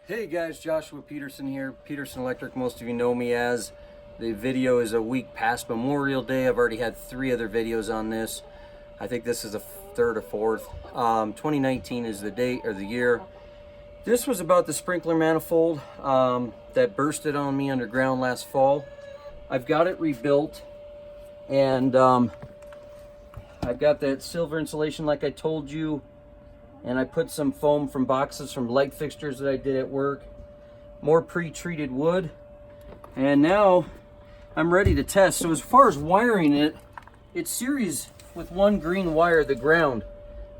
Hey guys, Joshua Peterson here, Peterson Electric, most of you know me as. The video is a week past Memorial Day. I've already had 3 other videos on this. I think this is the 3rd or 4th. 2019 is the date or the year. This was about the sprinkler manifold that bursted on me underground last fall. I've got it rebuilt, and I've got that silver insulation like I told you. And I put some foam from boxes from light fixtures that I did at work, more pre-treated wood, and now I'm ready to test. So as far as wiring it, it's series with one green wire, the ground.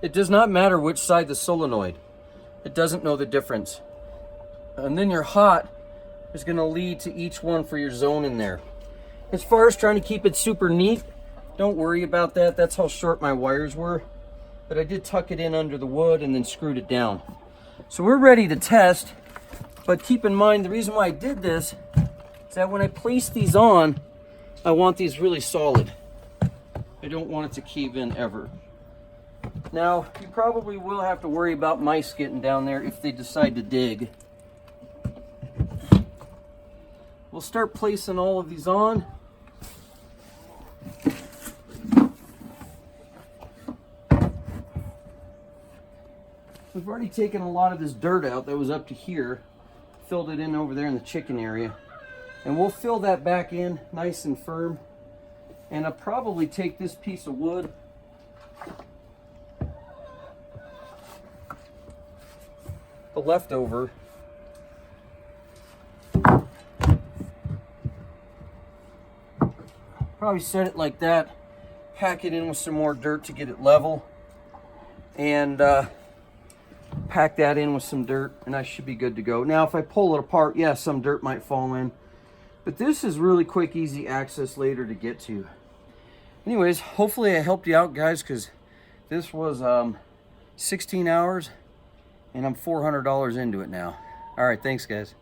It does not matter which side the solenoid. It doesn't know the difference. And then your hot is gonna lead to each one for your zone in there. As far as trying to keep it super neat, don't worry about that. That's how short my wires were. But I did tuck it in under the wood and then screwed it down. So we're ready to test, but keep in mind the reason why I did this is that when I place these on, I want these really solid. I don't want it to cave in ever. Now, you probably will have to worry about mice getting down there if they decide to dig. We'll start placing all of these on. We've already taken a lot of this dirt out that was up to here, filled it in over there in the chicken area, and we'll fill that back in nice and firm. And I'll probably take this piece of wood, the leftover, probably set it like that, pack it in with some more dirt to get it level, and pack that in with some dirt, and I should be good to go. Now, if I pull it apart, yeah, some dirt might fall in, but this is really quick, easy access later to get to. Anyways, hopefully I helped you out, guys, because this was 16 hours, and I'm $400 into it now. All right, thanks, guys.